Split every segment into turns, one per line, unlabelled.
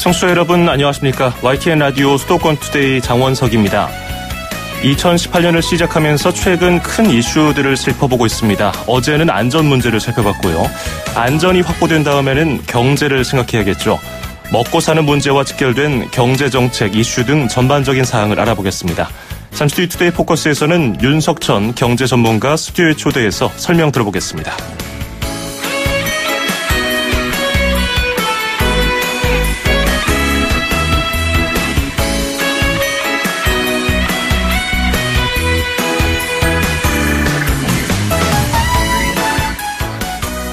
청취자 여러분 안녕하십니까. YTN 라디오 수도권 투데이 장원석입니다. 2018년을 시작하면서 최근 큰 이슈들을 살펴보고 있습니다. 어제는 안전 문제를 살펴봤고요. 안전이 확보된 다음에는 경제를 생각해야겠죠. 먹고 사는 문제와 직결된 경제정책 이슈 등 전반적인 사항을 알아보겠습니다. 잠시 뒤 투데이 포커스에서는 윤석천 경제 전문가 스튜디오에 초대해서 설명 들어보겠습니다.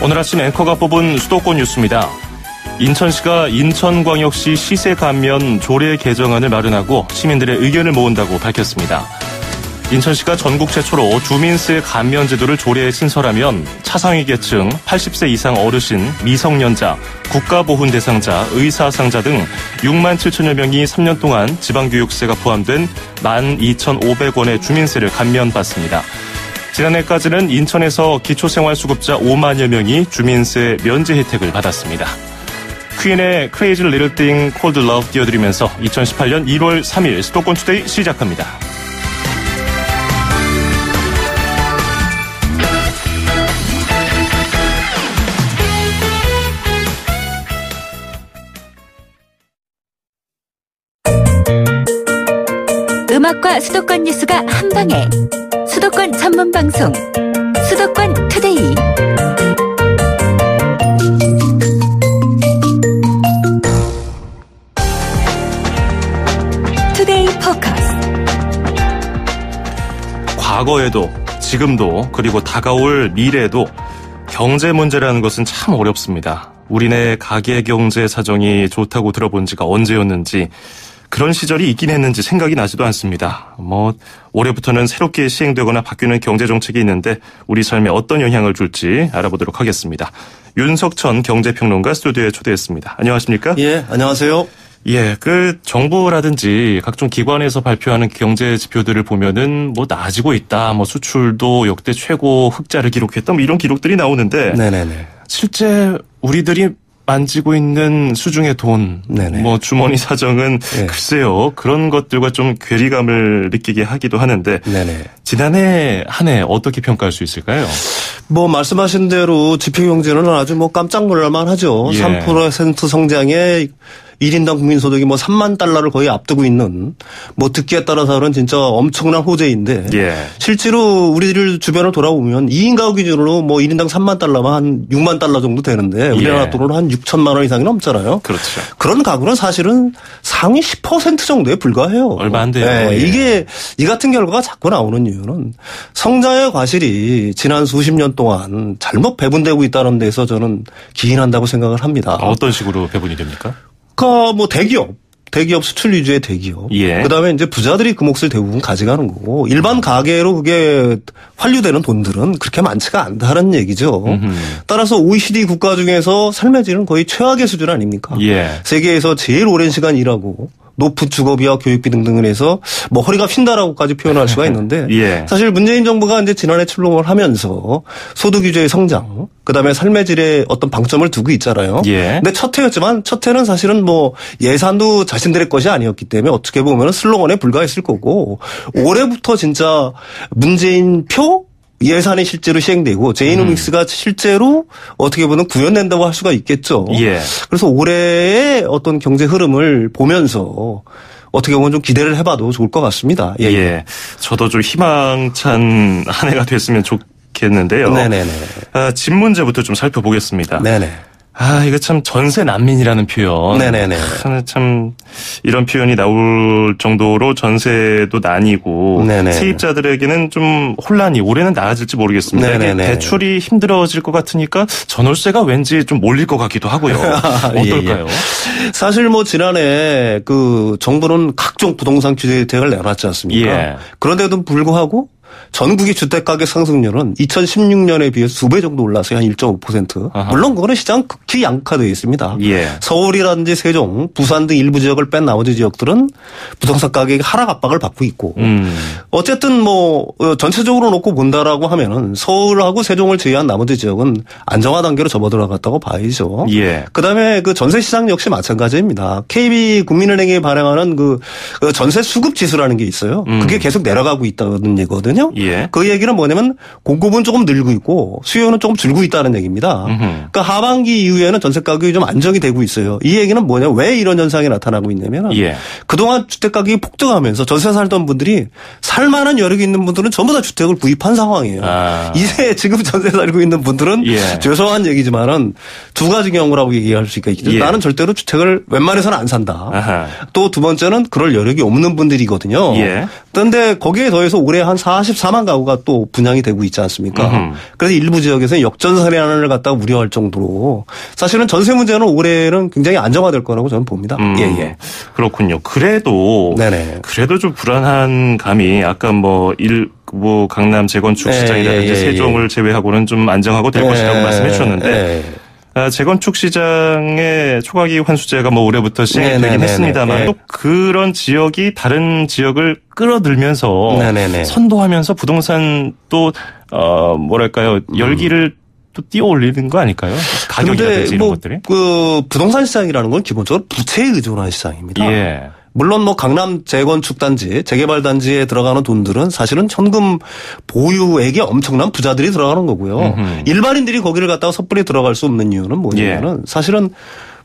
오늘 아침 앵커가 뽑은 수도권 뉴스입니다. 인천시가 인천광역시 시세 감면 조례 개정안을 마련하고 시민들의 의견을 모은다고 밝혔습니다. 인천시가 전국 최초로 주민세 감면 제도를 조례에 신설하면 차상위 계층, 80세 이상 어르신, 미성년자, 국가보훈 대상자, 의사상자 등 6만 7천여 명이 3년 동안 지방교육세가 포함된 12,500원의 주민세를 감면받습니다. 지난해까지는 인천에서 기초생활수급자 5만여 명이 주민세 면제 혜택을 받았습니다. 퀸의 Crazy Little Thing Called Love 띄워드리면서 2018년 1월 3일 수도권 투데이 시작합니다.
음악과 수도권 뉴스가 한방에 수도권 전문 방송 수도권 투데이. 투데이 포커스.
과거에도 지금도 그리고 다가올 미래에도 경제 문제라는 것은 참 어렵습니다. 우리네 가계 경제 사정이 좋다고 들어본 지가 언제였는지, 그런 시절이 있긴 했는지 생각이 나지도 않습니다. 올해부터는 새롭게 시행되거나 바뀌는 경제정책이 있는데 우리 삶에 어떤 영향을 줄지 알아보도록 하겠습니다. 윤석천 경제평론가 스튜디오에 초대했습니다. 안녕하십니까?
예, 안녕하세요.
예, 정부라든지 각종 기관에서 발표하는 경제 지표들을 보면은 나아지고 있다, 수출도 역대 최고 흑자를 기록했다, 이런 기록들이 나오는데.
네네네.
실제 우리들이 만지고 있는 수중의 돈, 주머니 사정은 글쎄요, 그런 것들과 좀 괴리감을 느끼게 하기도 하는데. 네네. 지난해 한 해 어떻게 평가할 수 있을까요?
말씀하신 대로 지표 경제는 아주 깜짝 놀랄만 하죠. 예. 3% 성장에 1인당 국민소득이 3만 달러를 거의 앞두고 있는, 듣기에 따라서는 진짜 엄청난 호재인데. 예. 실제로 우리들 주변을 돌아보면 2인 가구 기준으로 1인당 3만 달러만 한 6만 달러 정도 되는데 우리나라 돈으로 한 6천만 원 이상이 넘잖아요.
그렇죠.
그런 가구는 사실은 상위 10% 정도에 불과해요.
얼마 안 돼요.
네. 이게 이 같은 결과가 자꾸 나오는 이유는 성장의 과실이 지난 수십 년 동안 잘못 배분되고 있다는 데서 저는 기인한다고 생각을 합니다.
어떤 식으로 배분이 됩니까?
대기업 수출 위주의 대기업.
예.
그다음에 이제 부자들이 그 몫을 대부분 가져가는 거고, 일반 가계로 그게 환류되는 돈들은 그렇게 많지가 않다는 얘기죠. 따라서 OECD 국가 중에서 삶의 질은 거의 최악의 수준 아닙니까? 예. 세계에서 제일 오랜 시간 일하고 높은 주거비와 교육비 등등을 해서 허리가 휜다라고까지 표현할 수가 있는데. 예. 사실 문재인 정부가 이제 지난해 출범을 하면서 소득 위주의 성장, 그다음에 삶의 질에 어떤 방점을 두고 있잖아요. 예. 근데 첫 해였지만 첫 해는 사실은 예산도 자신들의 것이 아니었기 때문에 어떻게 보면 슬로건에 불과했을 거고, 올해부터 진짜 문재인 표 예산이 실제로 시행되고 제이노믹스가 실제로 어떻게 보면 구현된다고 할 수가 있겠죠. 예. 그래서 올해의 어떤 경제 흐름을 보면서 어떻게 보면 좀 기대를 해봐도 좋을 것 같습니다.
예. 예. 저도 좀 희망찬 한 해가 됐으면 좋겠는데요.
네네네.
집 문제부터 좀 살펴보겠습니다.
네네.
이거 참 전세 난민이라는 표현.
네네네.
참 이런 표현이 나올 정도로 전세도 난이고. 네네. 세입자들에게는 좀 혼란이 올해는 나아질지 모르겠습니다. 이게 대출이 힘들어질 것 같으니까 전월세가 왠지 좀 몰릴 것 같기도 하고요. 어떨까요?
예. 사실 지난해 정부는 각종 부동산 규제 혜택을 내놨지 않습니까? 예. 그런데도 불구하고 전국의 주택가격 상승률은 2016년에 비해서 2배 정도 올랐어요. 한 1.5%.
아하.
물론 그거는 시장 극히 양극화되어 있습니다.
예.
서울이라든지 세종, 부산 등 일부 지역을 뺀 나머지 지역들은 부동산 가격이 하락 압박을 받고 있고 어쨌든 뭐 전체적으로 놓고 본다라고 하면은 서울하고 세종을 제외한 나머지 지역은 안정화 단계로 접어들어갔다고 봐야죠.
예.
그다음에 그 전세 시장 역시 마찬가지입니다. KB 국민은행이 발행하는 그 전세 수급 지수라는 게 있어요. 그게 계속 내려가고 있다는 얘기거든요.
예.
그 얘기는 뭐냐면 공급은 조금 늘고 있고 수요는 조금 줄고 있다는 얘기입니다. 그러니까 하반기 이후에는 전세 가격이 좀 안정이 되고 있어요. 이 얘기는 뭐냐? 왜 이런 현상이 나타나고 있냐면
예.
그동안 주택 가격이 폭등하면서 전세 살던 분들이 살만한 여력이 있는 분들은 전부 다 주택을 구입한 상황이에요. 이제 지금 전세 살고 있는 분들은
예.
죄송한 얘기지만은 두 가지 경우라고 얘기할 수 있겠죠.
예.
나는 절대로 주택을 웬만해서는 안 산다.
아하.
또 두 번째는 그럴 여력이 없는 분들이거든요.
예.
그런데 거기에 더해서 올해 한 44만 가구가 또 분양이 되고 있지 않습니까? 그래서 일부 지역에서 역전세난을 갖다가 우려할 정도로 사실은 전세 문제는 올해는 굉장히 안정화될 거라고 저는 봅니다. 예.
그렇군요. 그래도
네네.
그래도 좀 불안한 감이 아까 뭐 강남 재건축 시장이라든지 세종을 제외하고는 좀 안정하고 될 것이라고 말씀해 주셨는데 재건축 시장의 초과이익 환수제가 뭐 올해부터 시행이 되긴 했습니다만 또 그런 지역이 다른 지역을 끌어들면서 선도하면서 부동산 또 뭐랄까요 열기를 또 띄워올리는 거 아닐까요? 가격이라든지 이런 것들이.
그 부동산 시장이라는 건 기본적으로 부채에 의존한 시장입니다.
예.
물론 뭐 강남 재건축 단지, 재개발 단지에 들어가는 돈들은 사실은 현금 보유액이 엄청난 부자들이 들어가는 거고요. 일반인들이 거기를 갖다가 섣불리 들어갈 수 없는 이유는 뭐냐면은 사실은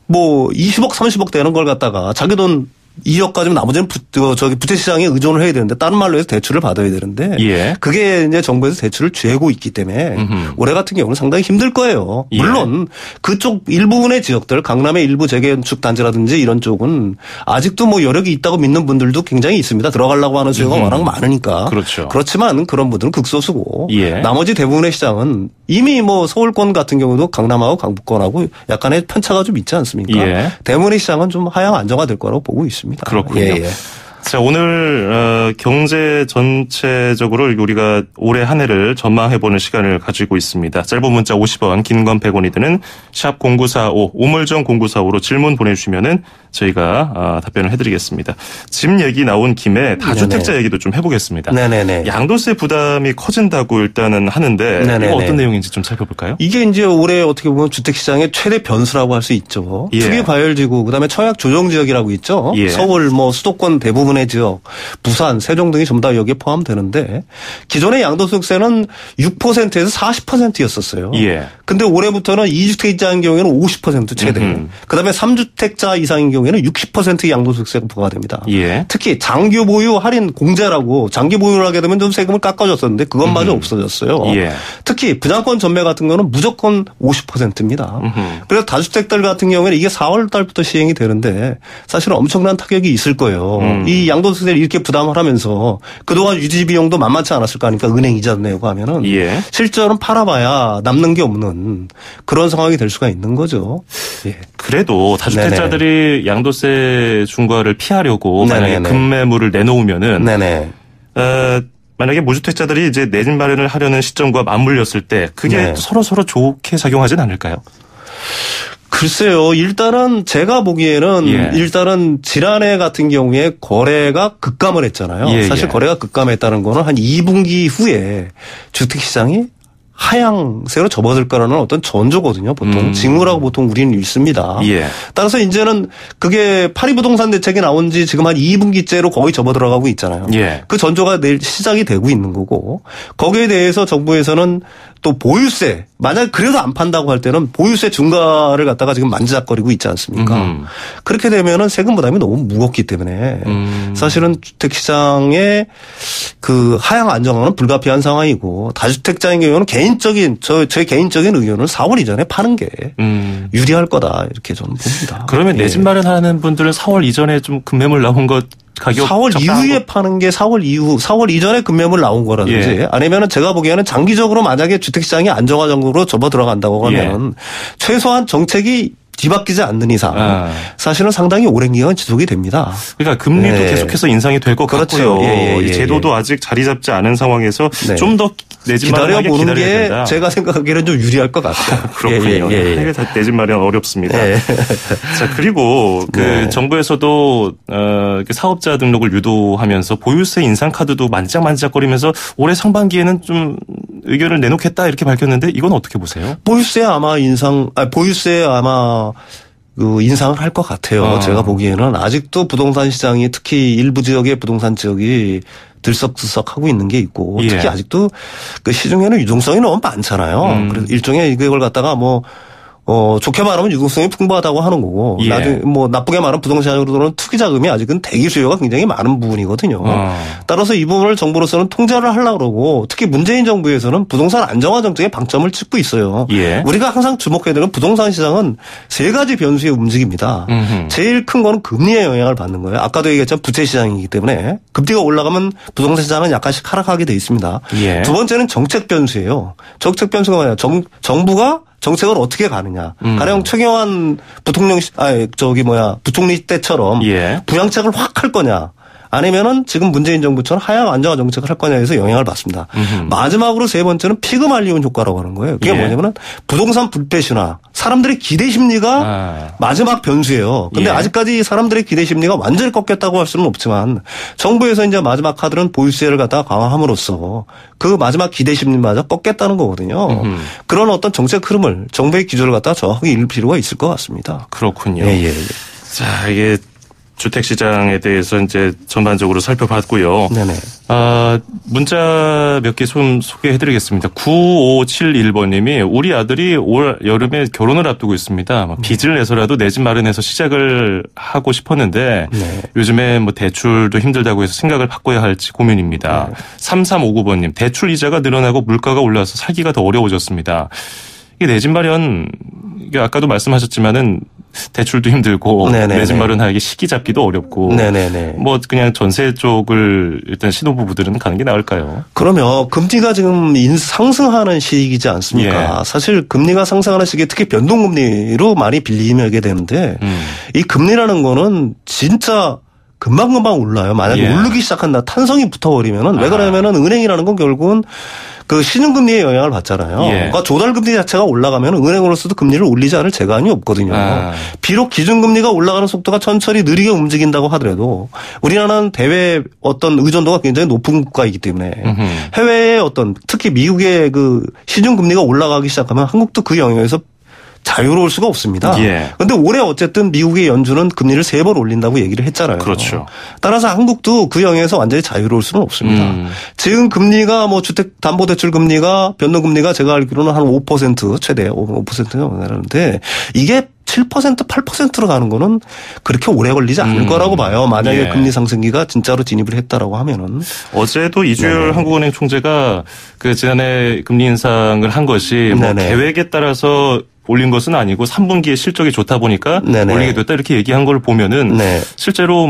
뭐 20억, 30억 되는 걸 갖다가 자기 돈 2억 가지면 나머지는 부채 시장에 의존을 해야 되는데 다른 말로 해서 대출을 받아야 되는데 그게 이제 정부에서 대출을 쥐고 있기 때문에 올해 같은 경우는 상당히 힘들 거예요. 물론 그쪽 일부분의 지역들 강남의 일부 재건축 단지라든지 이런 쪽은 아직도 뭐 여력이 있다고 믿는 분들도 굉장히 있습니다. 들어가려고 하는 수요가 워낙 많으니까.
그렇죠.
그렇지만 그런 분들은 극소수고 나머지 대부분의 시장은 이미 뭐 서울권 같은 경우도 강남하고 강북권하고 약간의 편차가 좀 있지 않습니까? 대부분의 시장은 좀 하향 안정화될 거라고 보고 있습니다.
그렇군요. 자, 오늘 경제 전체적으로 우리가 올해 한 해를 전망해보는 시간을 가지고 있습니다. 짧은 문자 50원, 긴 건 100원이 드는 샵 0945, 우물정 0945로 질문 보내주시면은 저희가 답변을 해드리겠습니다. 집 얘기 나온 김에 다주택자 얘기도 좀 해보겠습니다. 양도세 부담이 커진다고 일단은 하는데 이거 어떤 내용인지 좀 살펴볼까요?
이게 이제 올해 어떻게 보면 주택시장의 최대 변수라고 할 수 있죠. 투기 과열지구, 그다음에 청약 조정 지역이라고 있죠. 서울, 뭐 수도권 대부분의 지역, 부산, 세종 등이 전부 다 여기에 포함되는데 기존의 양도소득세는 6%에서 40%였었어요. 근데 올해부터는 2주택자인 경우에는 50% 최대. 그다음에 3주택자 이상인 경우에는 60% 양도소득세가 부과됩니다. 특히 장기 보유 할인 공제라고 장기 보유를 하게 되면 좀 세금을 깎아줬었는데 그것마저 없어졌어요. 특히 분양권 전매 같은 거는 무조건 50%입니다. 그래서 다주택들 같은 경우에는 이게 4월 달부터 시행이 되는데 사실은 엄청난 타격이 있을 거예요. 이 양도세를 이렇게 부담을 하면서 그동안 유지 비용도 만만치 않았을 거 아닙니까? 은행 이자 내고 하면은 실제로는 팔아봐야 남는 게 없는 그런 상황이 될 수가 있는 거죠.
그래도 다주택자들이 양도세 중과를 피하려고 만약에 급매물을 내놓으면은 만약에 무주택자들이 이제 내 집 마련을 하려는 시점과 맞물렸을 때 그게 서로 좋게 작용하진 않을까요?
글쎄요. 일단은 제가 보기에는 일단은 지난해 같은 경우에 거래가 급감을 했잖아요. 사실 거래가 급감했다는 거는 한 2분기 후에 주택시장이 하향세로 접어들 거라는 어떤 전조거든요. 보통 징후라고 보통 우리는 읽습니다. 따라서 이제는 그게 파리부동산 대책이 나온 지 지금 한 2분기째로 거의 접어들어가고 있잖아요. 그 전조가 내일 시작이 되고 있는 거고 거기에 대해서 정부에서는 또 보유세 만약 그래도 안 판다고 할 때는 보유세 중과를 갖다가 지금 만지작거리고 있지 않습니까? 그렇게 되면은 세금 부담이 너무 무겁기 때문에 사실은 주택시장의 그 하향 안정화는 불가피한 상황이고 다주택자인 경우는 제 개인적인 의견은 4월 이전에 파는 게 유리할 거다 이렇게 저는 봅니다.
그러면 내 집 마련하는 분들은 4월 이전에 좀 급매물 나온 것 가격
4월 이후에 파는 게 4월 이전에 급매물 나온 거라든지 아니면은 제가 보기에는 장기적으로 만약에 주택시장이 안정화 정도로 접어 들어간다고 하면 최소한 정책이 뒤바뀌지 않는 이상 사실은 상당히 오랜 기간 지속이 됩니다.
그러니까 금리도 계속해서 인상이 될 것
그렇죠.
같고요. 이 제도도 아직 자리 잡지 않은 상황에서 좀 더 내 집 마련하게
기다려보는 게
된다.
제가 생각하기에는 좀 유리할 것 같아요.
그렇군요. 내 집 마련 어렵습니다. 자, 그리고 정부에서도 사업자 등록을 유도하면서 보유세 인상 카드도 만지작만지작거리면서 올해 상반기에는 좀 의견을 내놓겠다 이렇게 밝혔는데 이건 어떻게 보세요?
보유세 아마 인상을 할 것 같아요. 제가 보기에는 아직도 부동산 시장이 특히 일부 지역의 부동산 지역이 들썩들썩하고 있는 게 있고 특히 아직도 그 시중에는 유동성이 너무 많잖아요. 그래서 일종의 이걸 갖다가 좋게 말하면 유동성이 풍부하다고 하는 거고 나중에 나쁘게 말하면 부동산으로는 투기 자금이 아직은 대기 수요가 굉장히 많은 부분이거든요. 따라서 이 부분을 정부로서는 통제를 하려고 그러고 특히 문재인 정부에서는 부동산 안정화 정책에 방점을 찍고 있어요. 우리가 항상 주목해야 되는 부동산 시장은 세 가지 변수에 움직입니다. 제일 큰 거는 금리의 영향을 받는 거예요. 아까도 얘기했지만 부채 시장이기 때문에 금리가 올라가면 부동산 시장은 약간씩 하락하게 돼 있습니다. 두 번째는 정책 변수예요. 정책 변수가 뭐냐? 정부가 정책을 어떻게 가느냐. 가령 최경환 부총리 때처럼 부양책을 확 할 거냐. 아니면은 지금 문재인 정부처럼 하향 안정화 정책을 할 거냐에서 영향을 받습니다. 마지막으로 세 번째는 피그말리온 효과라고 하는 거예요. 그게 뭐냐면은 부동산 불패 신화. 사람들의 기대 심리가 마지막 변수예요. 근데 아직까지 사람들의 기대 심리가 완전히 꺾였다고 할 수는 없지만 정부에서 이제 마지막 카드는 보유세를 갖다가 강화함으로써 그 마지막 기대 심리마저 꺾겠다는 거거든요. 그런 어떤 정책 흐름을 정부의 기조를 갖다가 정확하게 읽을 필요가 있을 것 같습니다.
그렇군요. 자, 이게 주택시장에 대해서 이제 전반적으로 살펴봤고요. 문자 몇 개 좀 소개해드리겠습니다. 9571번님이 우리 아들이 올 여름에 결혼을 앞두고 있습니다. 빚을 내서라도 내 집 마련해서 시작을 하고 싶었는데 요즘에 대출도 힘들다고 해서 생각을 바꿔야 할지 고민입니다. 3359번님 대출 이자가 늘어나고 물가가 올라서 살기가 더 어려워졌습니다. 이게 내 집 마련 이게 아까도 말씀하셨지만은 대출도 힘들고 내 집 마련하기 시기 잡기도 어렵고 그냥 전세 쪽을 일단 신혼부부들은 가는 게 나을까요?
그러면 금리가 지금 상승하는 시기이지 않습니까? 사실 금리가 상승하는 시기에 특히 변동금리로 많이 빌리게 되는데 이 금리라는 거는 진짜 금방금방 올라요. 만약에 오르기 시작한다 탄성이 붙어버리면은 왜 그러냐면은 은행이라는 건 결국은 그 신용금리의 영향을 받잖아요. 그러니까 조달금리 자체가 올라가면 은행으로서도 금리를 올리지 않을 재간이 없거든요. 비록 기준금리가 올라가는 속도가 천천히 느리게 움직인다고 하더라도 우리나라는 대외 어떤 의존도가 굉장히 높은 국가이기 때문에 해외의 특히 미국의 그 시중금리가 올라가기 시작하면 한국도 그 영역에서 자유로울 수가 없습니다. 그런데 올해 어쨌든 미국의 연준은 금리를 3번 올린다고 얘기를 했잖아요.
그렇죠.
따라서 한국도 그 영역에서 완전히 자유로울 수는 없습니다. 지금 금리가 주택담보대출 금리가 변동금리가 제가 알기로는 한 5% 최대 5%였는데 이게 7% 8%로 가는 거는 그렇게 오래 걸리지 않을 거라고 봐요. 만약에 금리 상승기가 진짜로 진입을 했다라고 하면은.
어제도 이주열 한국은행 총재가 그 지난해 금리 인상을 한 것이 계획에 따라서 올린 것은 아니고 3분기에 실적이 좋다 보니까 올리게 됐다 이렇게 얘기한 걸 보면은 실제로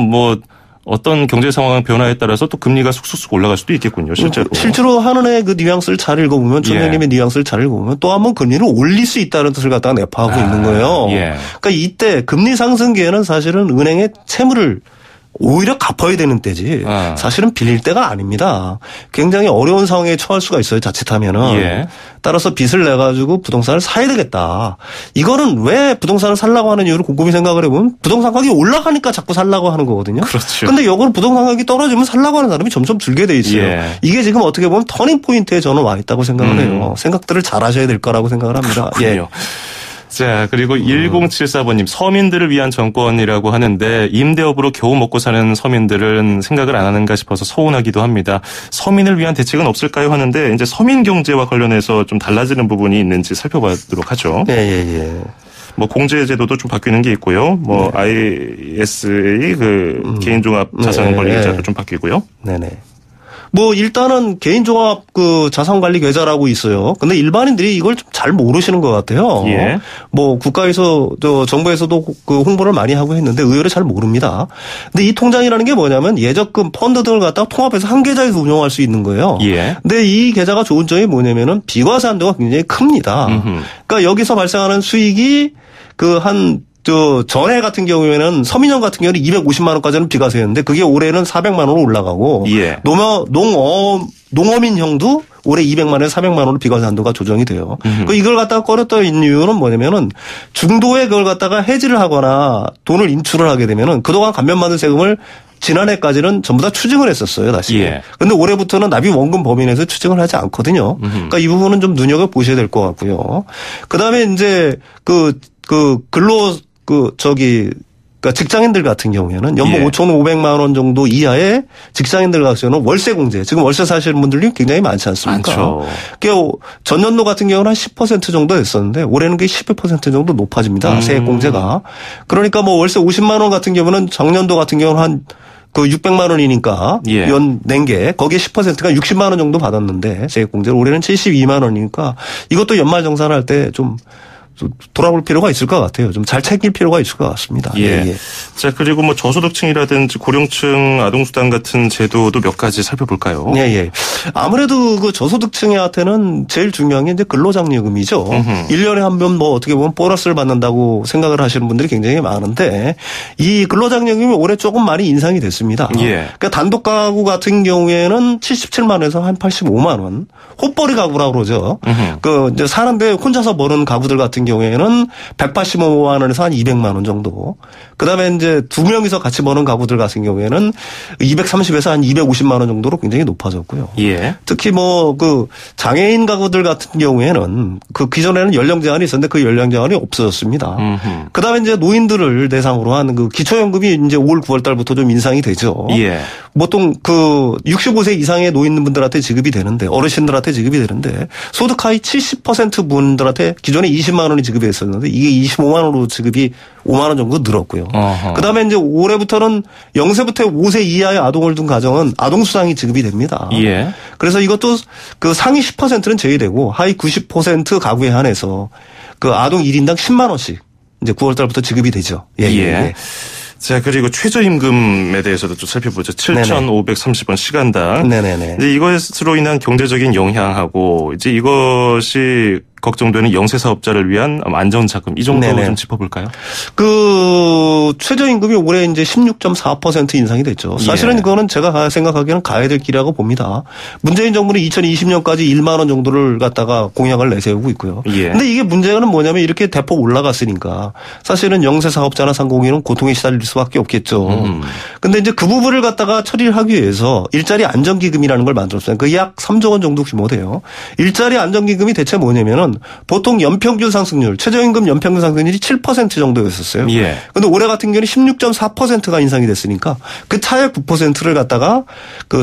어떤 경제 상황 변화에 따라서 또 금리가 쑥쑥 올라갈 수도 있겠군요.
실제로 한은의 그 뉘앙스를 잘 읽어보면 총장님의 뉘앙스를 잘 읽어보면 또 한 번 금리를 올릴 수 있다는 뜻을 갖다가 내포하고 있는 거예요. 그러니까 이때 금리 상승기에는 사실은 은행의 채무를 오히려 갚아야 되는 때지 사실은 빌릴 때가 아닙니다. 굉장히 어려운 상황에 처할 수가 있어요. 자칫하면은. 따라서 빚을 내가지고 부동산을 사야 되겠다. 이거는 왜 부동산을 살라고 하는 이유를 곰곰이 생각을 해보면 부동산 가격이 올라가니까 자꾸 살라고 하는 거거든요. 그런데 역으로 부동산 가격이 떨어지면 살라고 하는 사람이 점점 줄게 돼 있어요. 이게 지금 어떻게 보면 터닝 포인트에 저는 와 있다고 생각을 해요. 생각들을 잘 하셔야 될 거라고 생각을 합니다.
자, 그리고 1074번님, 서민들을 위한 정권이라고 하는데 임대업으로 겨우 먹고 사는 서민들은 생각을 안 하는가 싶어서 서운하기도 합니다. 서민을 위한 대책은 없을까요? 하는데 이제 서민 경제와 관련해서 좀 달라지는 부분이 있는지 살펴보도록 하죠. 공제 제도도 좀 바뀌는 게 있고요. ISA 그 개인종합 자산관리계좌도 좀 바뀌고요. 일단은 개인종합 그 자산관리 계좌라고 있어요. 근데 일반인들이 이걸 좀 잘 모르시는 것 같아요. 국가에서, 정부에서도 그 홍보를 많이 하고 했는데 의외로 잘 모릅니다. 근데 이 통장이라는 게 뭐냐면 예적금, 펀드 등을 갖다가 통합해서 한 계좌에서 운영할 수 있는 거예요. 근데 이 계좌가 좋은 점이 뭐냐면은 비과세 한도가 굉장히 큽니다. 그러니까 여기서 발생하는 수익이
전해 같은 경우에는 서민형 같은 경우는 250만 원까지는 비과세였는데 그게 올해는 400만 원으로 올라가고
예.
농어민형도 올해 200만 원에 400만 원으로 비과세 한도가 조정이 돼요. 이걸 갖다가 꺼렸던 이유는 뭐냐면은 중도에 그걸 갖다가 해지를 하거나 돈을 인출을 하게 되면은 그동안 감면받은 세금을 지난해까지는 전부 다 추징을 했었어요, 다시.
예.
근데 올해부터는 납입 원금 범위 내에서 추징을 하지 않거든요. 그러니까 이 부분은 좀 눈여겨 보셔야 될 것 같고요. 그다음에 이제 그러니까 직장인들 같은 경우에는 연봉
예.
5,500만 원 정도 이하의 직장인들 같은 경우는 월세 공제. 지금 월세 사시는 분들이 굉장히 많지 않습니까?
많죠.
전년도 같은 경우는 한 10% 정도 됐었는데 올해는 그게 11% 정도 높아집니다. 세액 공제가. 그러니까 뭐 월세 50만 원 같은 경우는 작년도 같은 경우는 한 600만 원이니까
예.
낸 게 거기에 10%가 60만 원 정도 받았는데 세액 공제를 올해는 72만 원이니까 이것도 연말 정산할 때 좀 돌아볼 필요가 있을 것 같아요. 좀 잘 챙길 필요가 있을 것 같습니다.
예. 자, 그리고 뭐 저소득층이라든지 고령층 아동수당 같은 제도도 몇 가지 살펴볼까요?
예. 아무래도 그 저소득층한테는 제일 중요한 게 이제 근로장려금이죠. 1년에 한 번 뭐 어떻게 보면 보너스를 받는다고 생각을 하시는 분들이 굉장히 많은데 이 근로장려금이 올해 조금 많이 인상이 됐습니다.
예.
그러니까 단독 가구 같은 경우에는 77만 원에서 한 85만 원. 헛벌이 가구라고 그러죠. 이제 사는데 혼자서 버는 가구들 같은 경우에는 185만 원에서 한 200만 원 정도. 그다음에 이제 두 명이서 같이 버는 가구들 같은 경우에는 230에서 한 250만 원 정도로 굉장히 높아졌고요.
예.
특히 장애인 가구들 같은 경우에는 기존에는 연령 제한이 있었는데 그 연령 제한이 없어졌습니다. 그다음에 이제 노인들을 대상으로 한 기초연금이 이제 5월 9월 달부터 좀 인상이 되죠.
예.
보통 65세 이상의 노인분들한테 지급이 되는데 어르신들한테 지급이 되는데 소득 하위 70% 분들한테 기존에 20만 원이 지급이 됐었는데 이게 25만 원으로 지급이 5만 원 정도 늘었고요. 그다음에 이제 올해부터는 0세부터 5세 이하의 아동을 둔 가정은 아동수당이 지급이 됩니다.
예.
그래서 이것도 상위 10%는 제외되고 하위 90% 가구에 한해서 아동 1인당 10만 원씩 이제 9월 달부터 지급이 되죠. 예.
자, 그리고 최저임금에 대해서도 좀 살펴보죠. 7,530원 시간당.
네네네.
이제 이것으로 인한 경제적인 영향하고 이제 이것이 걱정되는 영세 사업자를 위한 안전자금 이 정도 좀 짚어볼까요?
최저임금이 올해 이제 16.4% 인상이 됐죠. 사실은 그거는 제가 생각하기에는 가야 될 길이라고 봅니다. 문재인 정부는 2020년까지 1만 원 정도를 갖다가 공약을 내세우고 있고요. 근데 이게 문제는 뭐냐면 이렇게 대폭 올라갔으니까 사실은 영세 사업자나 상공인은 고통에 시달릴 수밖에 없겠죠. 근데 이제 그 부분을 갖다가 처리를 하기 위해서 일자리 안정기금이라는 걸 만들었어요. 그 약 3조 원 정도 규모 돼요. 일자리 안정기금이 대체 뭐냐면은 보통 연평균 상승률, 최저임금 연평균 상승률이 7% 정도였었어요. 그런데 올해 같은 경우는 16.4%가 인상이 됐으니까 그 차액 9%를 갖다가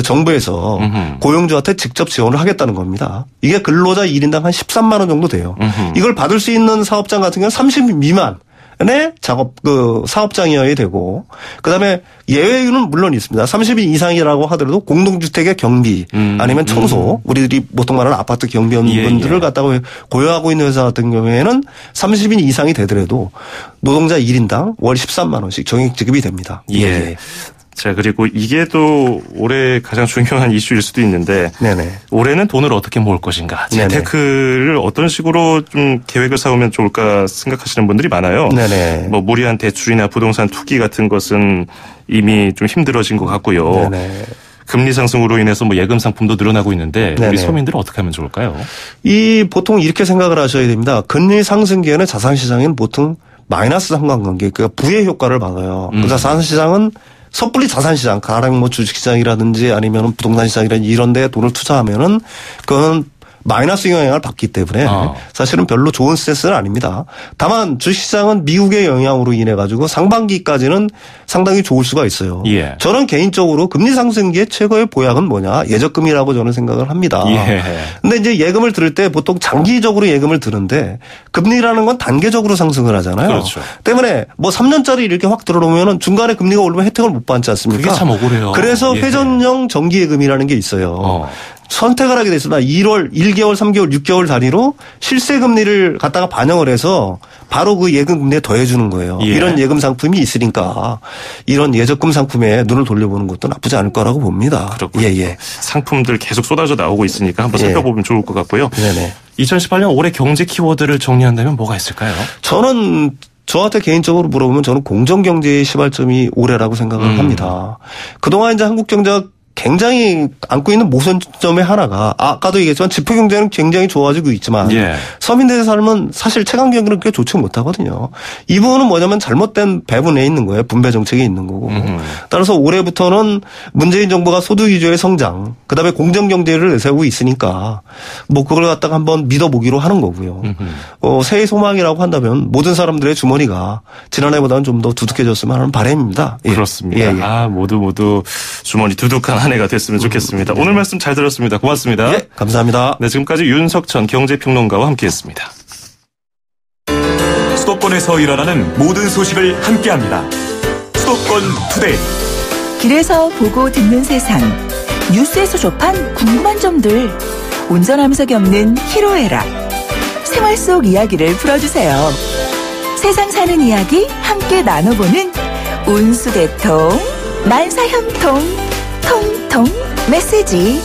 정부에서 고용주한테 직접 지원을 하겠다는 겁니다. 이게 근로자 1인당 한 13만 원 정도 돼요. 이걸 받을 수 있는 사업장 같은 경우는 30 미만. 의 사업장이어야 되고, 그 다음에 예외는 물론 있습니다. 30인 이상이라고 하더라도 공동주택의 경비, 아니면 청소, 우리들이 보통 말하는 아파트 경비원분들을 갖다가 고용하고 있는 회사 같은 경우에는 30인 이상이 되더라도 노동자 1인당 월 13만 원씩 정액 지급이 됩니다.
자, 그리고 이게 또 올해 가장 중요한 이슈일 수도 있는데 올해는 돈을 어떻게 모을 것인가. 재테크를 어떤 식으로 좀 계획을 세우면 좋을까 생각하시는 분들이 많아요. 뭐 무리한 대출이나 부동산 투기 같은 것은 이미 좀 힘들어진 것 같고요. 금리 상승으로 인해서 뭐 예금 상품도 늘어나고 있는데 우리 서민들은 어떻게 하면 좋을까요?
보통 이렇게 생각을 하셔야 됩니다. 금리 상승기에는 자산시장은 보통 마이너스 상관관계, 그러니까 부의 효과를 받아요. 그래서 자산시장은 섣불리 자산시장, 가령 뭐 주식시장이라든지 아니면 부동산 시장이라든지 이런 데 돈을 투자하면은 그건 마이너스 영향을 받기 때문에 사실은 별로 좋은 스탠스는 아닙니다. 다만 주식시장은 미국의 영향으로 인해 가지고 상반기까지는 상당히 좋을 수가 있어요. 저는 개인적으로 금리 상승기의 최고의 보약은 뭐냐? 예적금이라고 저는 생각을 합니다. 근데 이제 예금을 들을 때 보통 장기적으로 예금을 드는데 금리라는 건 단계적으로 상승을 하잖아요. 때문에 뭐 3년짜리 이렇게 확 들어오면은 중간에 금리가 오르면 혜택을 못 받지 않습니까?
그게 참 억울해요.
그래서 회전형 정기예금이라는 게 있어요. 선택을 하게 됐습니다. 1개월, 3개월, 6개월 단위로 실세 금리를 갖다가 반영을 해서 바로 그 예금 금리에 더해 주는 거예요. 이런 예금 상품이 있으니까 이런 예적금 상품에 눈을 돌려보는 것도 나쁘지 않을 거라고 봅니다.
그렇군요. 상품들 계속 쏟아져 나오고 있으니까 한번 살펴보면 좋을 것 같고요. 2018년 올해 경제 키워드를 정리한다면 뭐가 있을까요?
저는 저한테 개인적으로 물어보면 저는 공정경제의 시발점이 올해라고 생각을 합니다. 그동안 이제 한국 경제가 굉장히 안고 있는 모순점의 하나가 아까도 얘기했지만 지표 경제는 굉장히 좋아지고 있지만 예. 서민들의 삶은 사실 체감 경기는 그렇게 좋지 못하거든요. 이 부분은 뭐냐면 잘못된 배분에 있는 거예요. 분배 정책이 있는 거고. 따라서 올해부터는 문재인 정부가 소득 위주의 성장, 그다음에 공정 경제를 내세우고 있으니까 뭐 그걸 갖다가 한번 믿어보기로 하는 거고요. 새해 소망이라고 한다면 모든 사람들의 주머니가 지난해보다는 좀 더 두둑해졌으면 하는 바람입니다.
예. 그렇습니다. 예. 모두 주머니 두둑한 한 해가 됐으면 좋겠습니다. 오늘 말씀 잘 들었습니다. 고맙습니다.
예, 감사합니다.
네, 지금까지 윤석천 경제평론가와 함께했습니다.
수도권에서 일어나는 모든 소식을 함께합니다. 수도권 투데이.
길에서 보고 듣는 세상. 뉴스에서 접한 궁금한 점들. 운전하면서 겪는 희로애락. 생활 속 이야기를 풀어주세요. 세상 사는 이야기 함께 나눠보는 운수대통 만사형통 통통 메시지.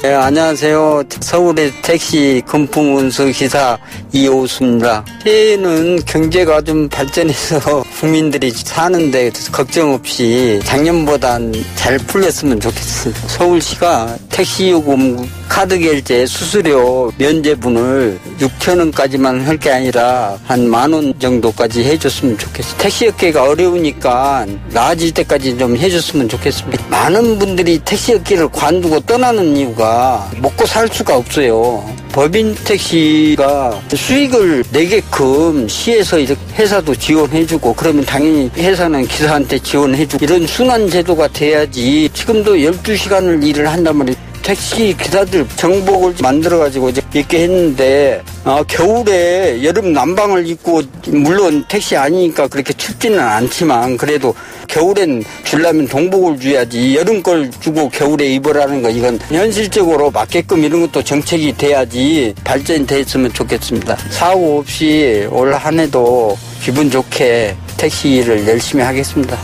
네, 안녕하세요. 서울의 택시 금품운수 기사 이호수입니다. 새해에는 경제가 좀 발전해서 국민들이 사는데 걱정 없이 작년보단 잘 풀렸으면 좋겠습니다. 서울시가 택시요금 카드 결제 수수료 면제분을 6,000원까지만 할 게 아니라 한 10,000원 정도까지 해줬으면 좋겠어요. 택시업계가 어려우니까 나아질 때까지 좀 해줬으면 좋겠습니다. 많은 분들이 택시업계를 관두고 떠나는 이유가 먹고 살 수가 없어요. 법인 택시가 수익을 내게끔 시에서 이렇게 회사도 지원해주고 그러면 당연히 회사는 기사한테 지원해주고 이런 순환 제도가 돼야지. 지금도 12시간을 일을 한단 말이에요. 택시 기사들 정복을 만들어가지고 이렇게 했는데 겨울에 여름 난방을 입고 물론 택시 아니니까 그렇게 춥지는 않지만 그래도 겨울엔 주려면 동복을 줘야지 여름 걸 주고 겨울에 입으라는 거 이건 현실적으로 맞게끔 이런 것도 정책이 돼야지 발전이 됐으면 좋겠습니다. 사고 없이 올 한 해도 기분 좋게 택시 일을 열심히 하겠습니다.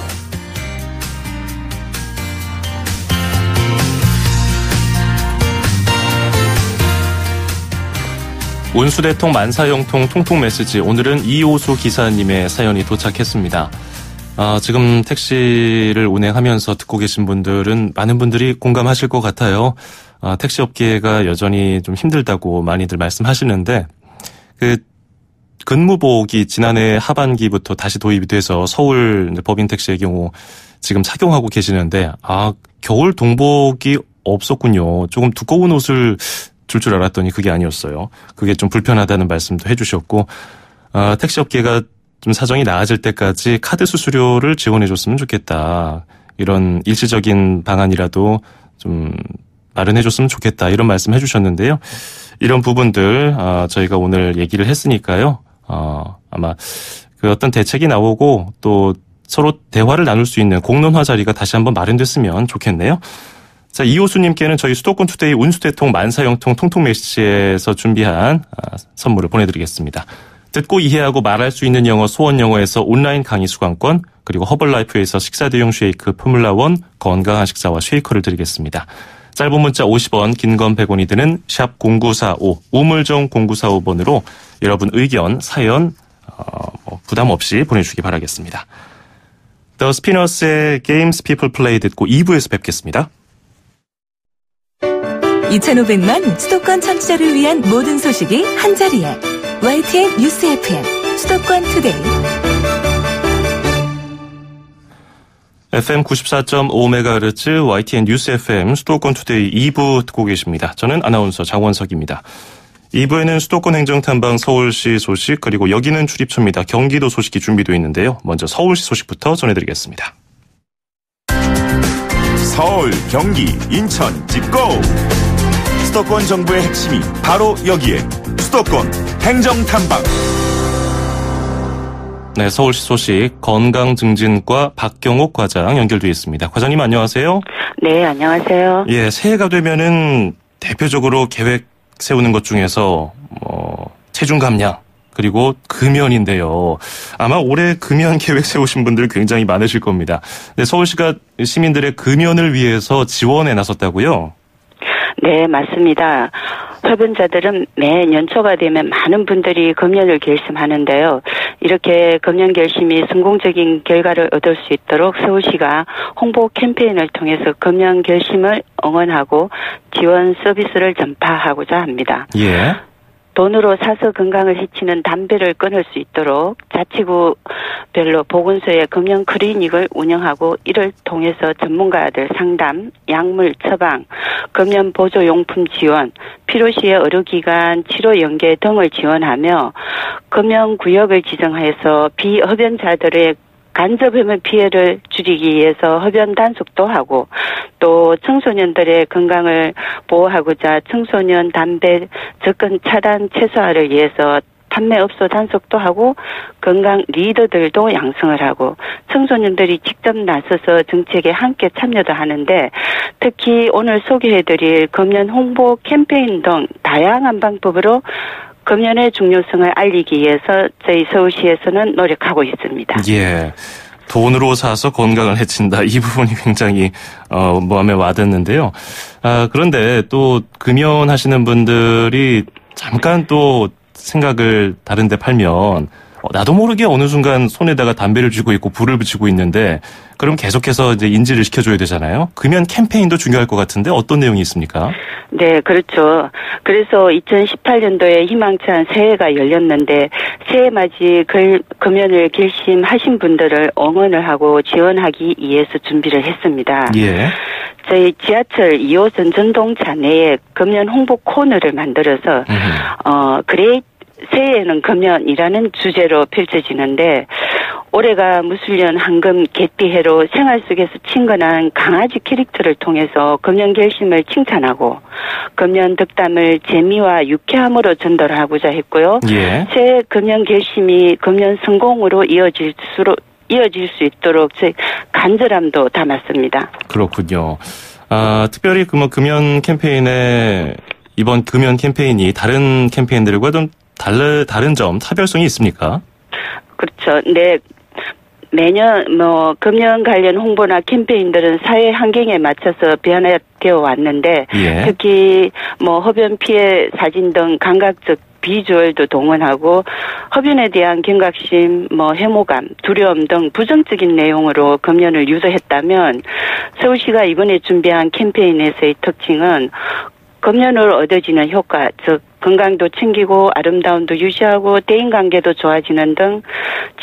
운수대통 만사형통 통통 메시지. 오늘은 이호수 기사님의 사연이 도착했습니다. 지금 택시를 운행하면서 듣고 계신 분들은 많은 분들이 공감하실 것 같아요. 택시업계가 여전히 좀 힘들다고 많이들 말씀하시는데 근무복이 지난해 하반기부터 다시 도입이 돼서 서울 법인 택시의 경우 지금 착용하고 계시는데 겨울 동복이 없었군요. 조금 두꺼운 옷을 줄 알았더니 그게 아니었어요. 그게 좀 불편하다는 말씀도 해주셨고 택시업계가 좀 사정이 나아질 때까지 카드 수수료를 지원해줬으면 좋겠다. 이런 일시적인 방안이라도 좀 마련해줬으면 좋겠다. 이런 말씀 해주셨는데요. 이런 부분들 저희가 오늘 얘기를 했으니까요. 아마 그 어떤 대책이 나오고 또 서로 대화를 나눌 수 있는 공론화 자리가 다시 한번 마련됐으면 좋겠네요. 자, 이호수님께는 저희 수도권 투데이 운수대통 만사형통 통통 메시지에서 준비한 선물을 보내드리겠습니다. 듣고 이해하고 말할 수 있는 영어 소원영어에서 온라인 강의 수강권, 그리고 허벌라이프에서 식사 대용 쉐이크 포뮬라1 건강한 식사와 쉐이커를 드리겠습니다. 짧은 문자 50원, 긴 건 100원이 드는 샵 0945, 우물정 0945번으로 여러분 의견, 사연 부담 없이 보내주시기 바라겠습니다. The Spinners의 Games People Play 듣고 2부에서 뵙겠습니다.
2,500만 수도권 청취자를 위한 모든 소식이 한자리에 YTN 뉴스 FM 수도권 투데이.
FM 94.5MHz YTN 뉴스 FM 수도권 투데이 2부 듣고 계십니다. 저는 아나운서 장원석입니다. 2부에는 수도권 행정탐방 서울시 소식 그리고 여기는 출입처입니다. 경기도 소식이 준비되어 있는데요. 먼저 서울시 소식부터 전해드리겠습니다.
서울, 경기, 인천, 집고! 수도권 정부의 핵심이 바로 여기에 수도권 행정탐방.
네, 서울시 소식 건강증진과 박경옥 과장 연결되어 있습니다. 과장님 안녕하세요.
네, 안녕하세요.
예, 새해가 되면은 대표적으로 계획 세우는 것 중에서 체중 감량 그리고 금연인데요. 아마 올해 금연 계획 세우신 분들 굉장히 많으실 겁니다. 네, 서울시가 시민들의 금연을 위해서 지원에 나섰다고요?
네, 맞습니다. 흡연자들은 매년 초가 되면 많은 분들이 금연을 결심하는데요. 이렇게 금연 결심이 성공적인 결과를 얻을 수 있도록 서울시가 홍보 캠페인을 통해서 금연 결심을 응원하고 지원 서비스를 전파하고자 합니다.
예.
돈으로 사서 건강을 해치는 담배를 끊을 수 있도록 자치구별로 보건소에 금연 클리닉을 운영하고 이를 통해서 전문가들 상담, 약물 처방, 금연 보조용품 지원, 필요시에 의료기관 치료 연계 등을 지원하며 금연 구역을 지정해서 비흡연자들의 간접흡연 피해를 줄이기 위해서 흡연 단속도 하고 또 청소년들의 건강을 보호하고자 청소년 담배 접근 차단 최소화를 위해서 판매업소 단속도 하고 건강 리더들도 양성을 하고 청소년들이 직접 나서서 정책에 함께 참여도 하는데 특히 오늘 소개해드릴 금연 홍보 캠페인 등 다양한 방법으로 금연의 중요성을 알리기 위해서 저희 서울시에서는 노력하고 있습니다.
예. 돈으로 사서 건강을 해친다. 이 부분이 굉장히 마음에 와닿는데요. 그런데 또 금연하시는 분들이 잠깐 또 생각을 다른 데 팔면 나도 모르게 어느 순간 손에다가 담배를 쥐고 있고 불을 붙이고 있는데 그럼 계속해서 이제 인지를 시켜줘야 되잖아요. 금연 캠페인도 중요할 것 같은데 어떤 내용이 있습니까?
네, 그렇죠. 그래서 2018년도에 희망찬 새해가 열렸는데 새해 맞이 금연을 결심하신 분들을 응원을 하고 지원하기 위해서 준비를 했습니다.
예.
저희 지하철 2호선 전동차 내에 금연 홍보 코너를 만들어서 그레이트 새해에는 금연이라는 주제로 펼쳐지는데 올해가 무술년 황금 개띠해로 생활 속에서 친근한 강아지 캐릭터를 통해서 금연 결심을 칭찬하고 금연 덕담을 재미와 유쾌함으로 전달하고자 했고요.
예.
새해 금연 결심이 금연 성공으로 이어질 수 있도록 저희 간절함도 담았습니다.
그렇군요. 특별히 금연 캠페인에 이번 금연 캠페인이 다른 캠페인들과 좀 다른 점, 타별성이 있습니까?
그렇죠. 네. 매년 금연 관련 홍보나 캠페인들은 사회 환경에 맞춰서 변화되어 왔는데
예.
특히 흡연 피해 사진 등 감각적 비주얼도 동원하고 흡연에 대한 경각심, 혐오감, 두려움 등 부정적인 내용으로 금연을 유도했다면 서울시가 이번에 준비한 캠페인에서의 특징은 금연으로 얻어지는 효과, 즉 건강도 챙기고 아름다움도 유지하고 대인관계도 좋아지는 등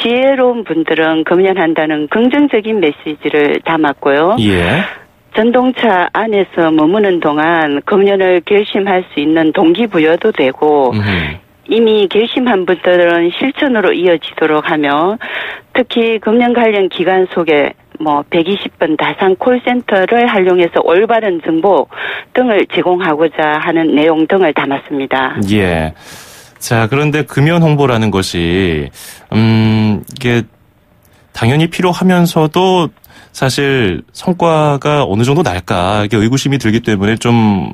지혜로운 분들은 금연한다는 긍정적인 메시지를 담았고요.
예.
전동차 안에서 머무는 동안 금연을 결심할 수 있는 동기부여도 되고 이미 결심한 분들은 실천으로 이어지도록 하며 특히 금연 관련 기관 속에 120번 다산 콜센터를 활용해서 올바른 정보 등을 제공하고자 하는 내용 등을 담았습니다.
예. 자, 그런데 금연 홍보라는 것이 이게 당연히 필요하면서도 사실 성과가 어느 정도 날까 이게 의구심이 들기 때문에 좀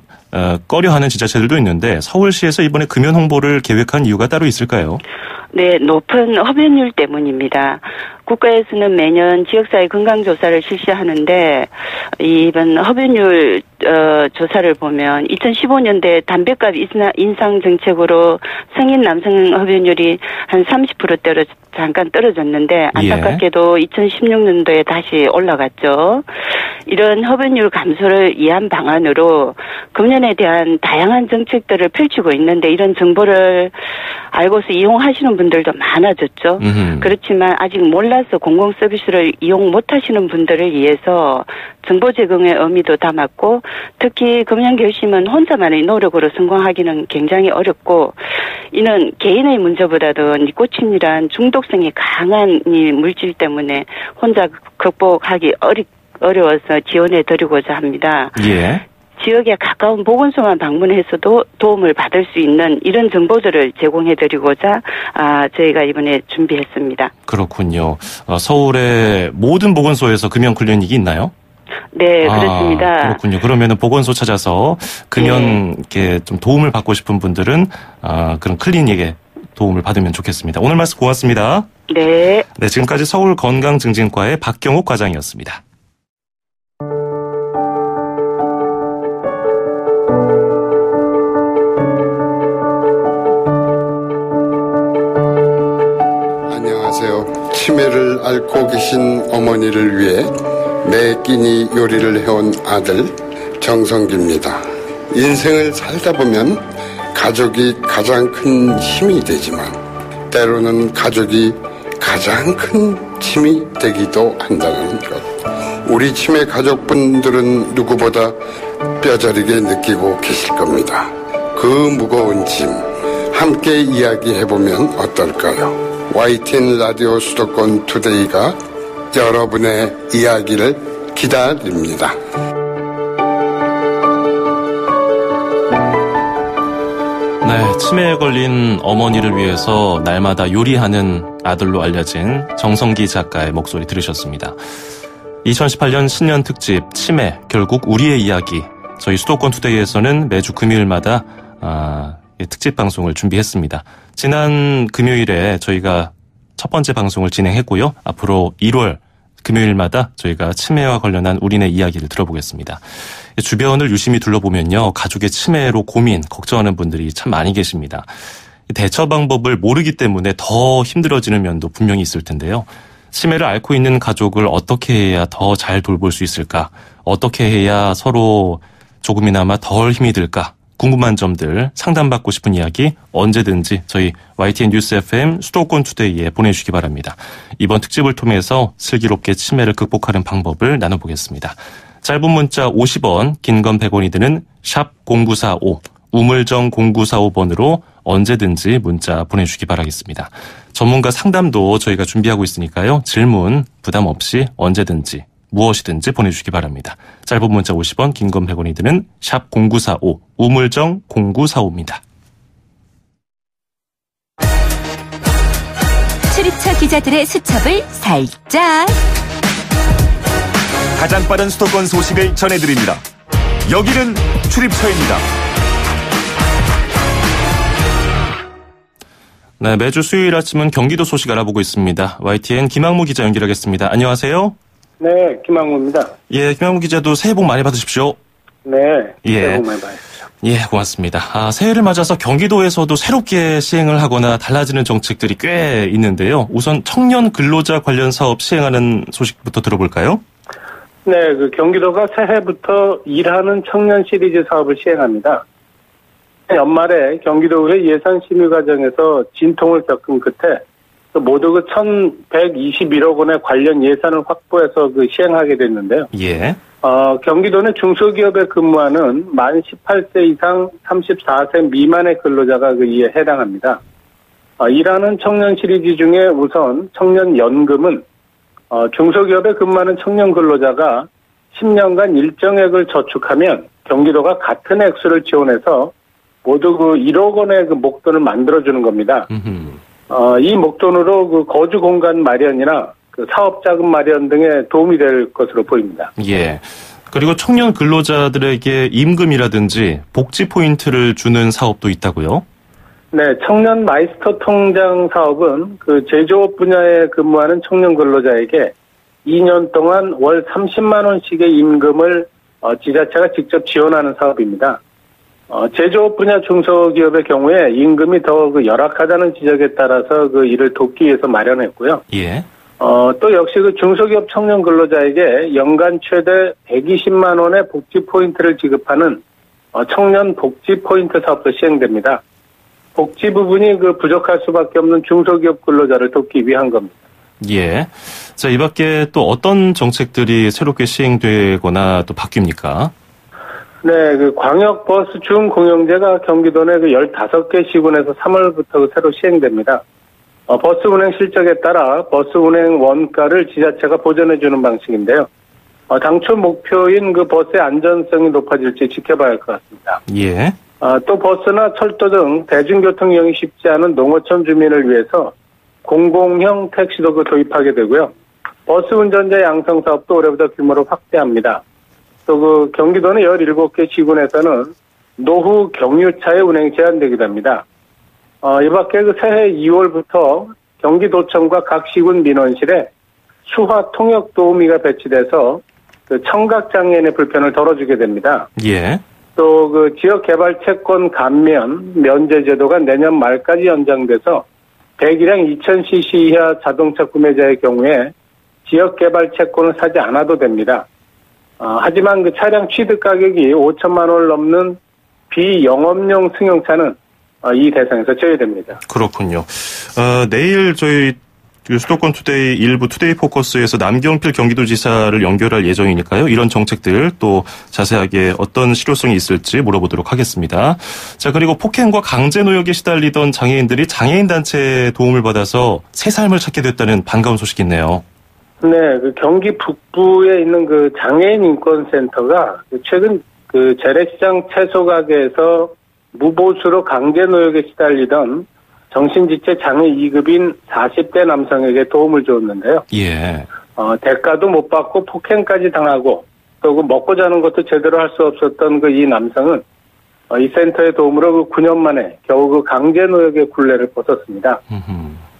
꺼려하는 지자체들도 있는데 서울시에서 이번에 금연 홍보를 계획한 이유가 따로 있을까요?
네, 높은 흡연율 때문입니다. 국가에서는 매년 지역사회 건강조사를 실시하는데 이번 흡연율 조사를 보면 2015년대 담배값 인상 정책으로 성인 남성 흡연율이 한 30%대로 잠깐 떨어졌는데 안타깝게도 2016년도에 다시 올라갔죠. 이런 흡연율 감소를 위한 방안으로 금연에 대한 다양한 정책들을 펼치고 있는데 이런 정보를 알고서 이용하시는 분들도 많아졌죠. 그렇지만 아직 몰라서 공공서비스를 이용 못하시는 분들을 위해서 정보 제공의 의미도 담았고 특히 금연 결심은 혼자만의 노력으로 성공하기는 굉장히 어렵고 이는 개인의 문제보다도 니코틴이란 중독성이 강한 이 물질 때문에 혼자 극복하기 어려워서 지원해 드리고자 합니다.
예.
지역에 가까운 보건소만 방문해서도 도움을 받을 수 있는 이런 정보들을 제공해 드리고자 저희가 이번에 준비했습니다.
그렇군요. 서울의 모든 보건소에서 금연 클리닉이 있나요?
네, 그렇습니다.
그렇군요. 그러면은 보건소 찾아서 금연 이렇게 좀 도움을 받고 싶은 분들은 그런 클리닉에 도움을 받으면 좋겠습니다. 오늘 말씀 고맙습니다.
네.
네, 지금까지 서울건강증진과의 박경옥 과장이었습니다.
치매를 앓고 계신 어머니를 위해 매 끼니 요리를 해온 아들 정성기입니다. 인생을 살다 보면 가족이 가장 큰 힘이 되지만 때로는 가족이 가장 큰 힘이 되기도 한다는 것. 우리 치매 가족분들은 누구보다 뼈저리게 느끼고 계실 겁니다. 그 무거운 짐 함께 이야기해보면 어떨까요? YTN 라디오 수도권 투데이가 여러분의 이야기를 기다립니다.
네, 치매에 걸린 어머니를 위해서 날마다 요리하는 아들로 알려진 정성기 작가의 목소리 들으셨습니다. 2018년 신년 특집 치매, 결국 우리의 이야기. 저희 수도권 투데이에서는 매주 금요일마다 특집 방송을 준비했습니다. 지난 금요일에 저희가 첫 번째 방송을 진행했고요. 앞으로 1월 금요일마다 저희가 치매와 관련한 우리네 이야기를 들어보겠습니다. 주변을 유심히 둘러보면요. 가족의 치매로 고민, 걱정하는 분들이 참 많이 계십니다. 대처 방법을 모르기 때문에 더 힘들어지는 면도 분명히 있을 텐데요. 치매를 앓고 있는 가족을 어떻게 해야 더 잘 돌볼 수 있을까? 어떻게 해야 서로 조금이나마 덜 힘이 들까? 궁금한 점들, 상담받고 싶은 이야기 언제든지 저희 YTN 뉴스 FM 수도권 투데이에 보내주시기 바랍니다. 이번 특집을 통해서 슬기롭게 치매를 극복하는 방법을 나눠보겠습니다. 짧은 문자 50원, 긴 건 100원이 드는 샵 0945, 우물정 0945번으로 언제든지 문자 보내주시기 바라겠습니다. 전문가 상담도 저희가 준비하고 있으니까요. 질문 부담 없이 언제든지 무엇이든지 보내주시기 바랍니다. 짧은 문자 50원, 긴 건 100원이 드는 샵 0945, 우물정 0945입니다.
출입처 기자들의 수첩을 살짝.
가장 빠른 수도권 소식을 전해드립니다. 여기는 출입처입니다.
네, 매주 수요일 아침은 경기도 소식 알아보고 있습니다. YTN 김학무 기자 연결하겠습니다. 안녕하세요.
네, 김학무입니다.
예, 김학무 기자도 새해 복 많이 받으십시오.
네,
예.
새해 복 많이 받으십시오.
예, 고맙습니다. 새해를 맞아서 경기도에서도 새롭게 시행을 하거나 달라지는 정책들이 꽤 있는데요. 우선 청년 근로자 관련 사업 시행하는 소식부터 들어볼까요?
네, 경기도가 새해부터 일하는 청년 시리즈 사업을 시행합니다. 연말에 경기도의 예산 심의 과정에서 진통을 겪은 끝에 모두 1,121억 원의 관련 예산을 확보해서 시행하게 됐는데요.
예.
경기도 내 중소기업에 근무하는 만 18세 이상 34세 미만의 근로자가 이에 해당합니다. 일하는 청년 시리즈 중에 우선 청년연금은 중소기업에 근무하는 청년 근로자가 10년간 일정액을 저축하면 경기도가 같은 액수를 지원해서 모두 1억 원의 목돈을 만들어주는 겁니다. 이 목돈으로 거주 공간 마련이나 사업 자금 마련 등에 도움이 될 것으로 보입니다.
예. 그리고 청년 근로자들에게 임금이라든지 복지 포인트를 주는 사업도 있다고요?
네, 청년 마이스터 통장 사업은 제조업 분야에 근무하는 청년 근로자에게 2년 동안 월 30만 원씩의 임금을 지자체가 직접 지원하는 사업입니다. 제조업 분야 중소기업의 경우에 임금이 더 열악하다는 지적에 따라서 이를 돕기 위해서 마련했고요.
예.
또 역시 중소기업 청년 근로자에게 연간 최대 120만 원의 복지 포인트를 지급하는 청년 복지 포인트 사업도 시행됩니다. 복지 부분이 부족할 수밖에 없는 중소기업 근로자를 돕기 위한 겁니다.
예. 자, 이 밖에 또 어떤 정책들이 새롭게 시행되거나 또 바뀝니까?
네, 광역버스 준공영제가 경기도 내 15개 시군에서 3월부터 새로 시행됩니다. 버스 운행 실적에 따라 버스 운행 원가를 지자체가 보전해주는 방식인데요. 당초 목표인 버스의 안전성이 높아질지 지켜봐야 할 것 같습니다.
예.
또 버스나 철도 등 대중교통 이용이 쉽지 않은 농어촌 주민을 위해서 공공형 택시도 도입하게 되고요. 버스 운전자 양성 사업도 올해부터 규모를 확대합니다. 또 경기도 내 17개 시군에서는 노후 경유차의 운행이 제한되기도 합니다. 이 밖에 새해 2월부터 경기도청과 각 시군 민원실에 수화 통역 도우미가 배치돼서 청각장애인의 불편을 덜어주게 됩니다.
예.
또 지역 개발 채권 감면 면제 제도가 내년 말까지 연장돼서 배기량 2000cc 이하 자동차 구매자의 경우에 지역개발 채권을 사지 않아도 됩니다. 하지만 그 차량 취득 가격이 5천만 원을 넘는 비영업용 승용차는 이 대상에서 제외됩니다.
그렇군요. 내일 저희 수도권 투데이 일부 투데이 포커스에서 남경필 경기도지사를 연결할 예정이니까요. 이런 정책들 또 자세하게 어떤 실효성이 있을지 물어보도록 하겠습니다. 자, 그리고 폭행과 강제 노역에 시달리던 장애인들이 장애인 단체의 도움을 받아서 새 삶을 찾게 됐다는 반가운 소식이 있네요.
네, 그 경기 북부에 있는 그 장애인 인권센터가 최근 그 재래시장 채소 가게에서 무보수로 강제 노역에 시달리던 정신지체 장애 2급인 40대 남성에게 도움을 줬는데요.
예.
대가도 못 받고 폭행까지 당하고 또 그 먹고 자는 것도 제대로 할 수 없었던 그 이 남성은 이 센터의 도움으로 그 9년 만에 겨우 그 강제 노역의 굴레를 벗었습니다.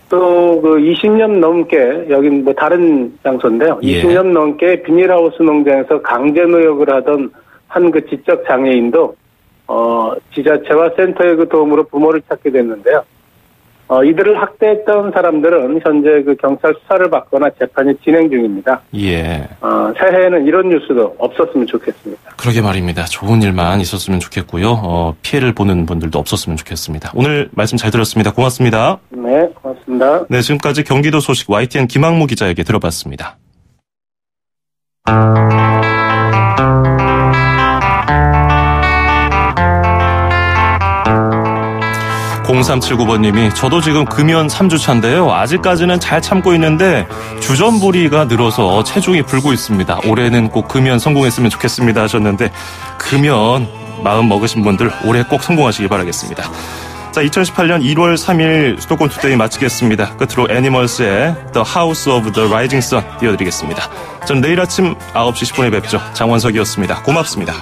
또 그 20년 넘게 여긴 뭐 다른 장소인데요.
예.
20년 넘게 비닐하우스 농장에서 강제 노역을 하던 한 그 지적 장애인도 지자체와 센터의 그 도움으로 부모를 찾게 됐는데요. 이들을 학대했던 사람들은 현재 그 경찰 수사를 받거나 재판이 진행 중입니다.
예.
새해에는 이런 뉴스도 없었으면 좋겠습니다.
그러게 말입니다. 좋은 일만 있었으면 좋겠고요. 피해를 보는 분들도 없었으면 좋겠습니다. 오늘 말씀 잘 들었습니다. 고맙습니다.
네, 고맙습니다.
네, 지금까지 경기도 소식 YTN 김학무 기자에게 들어봤습니다. 0379번님이 저도 지금 금연 3주차인데요. 아직까지는 잘 참고 있는데 주전부리가 늘어서 체중이 불고 있습니다. 올해는 꼭 금연 성공했으면 좋겠습니다 하셨는데 금연 마음 먹으신 분들 올해 꼭 성공하시길 바라겠습니다. 자, 2018년 1월 3일 수도권 투데이 마치겠습니다. 끝으로 애니멀스의 The House of the Rising Sun 띄워드리겠습니다. 전 내일 아침 9시 10분에 뵙죠. 장원석이었습니다. 고맙습니다.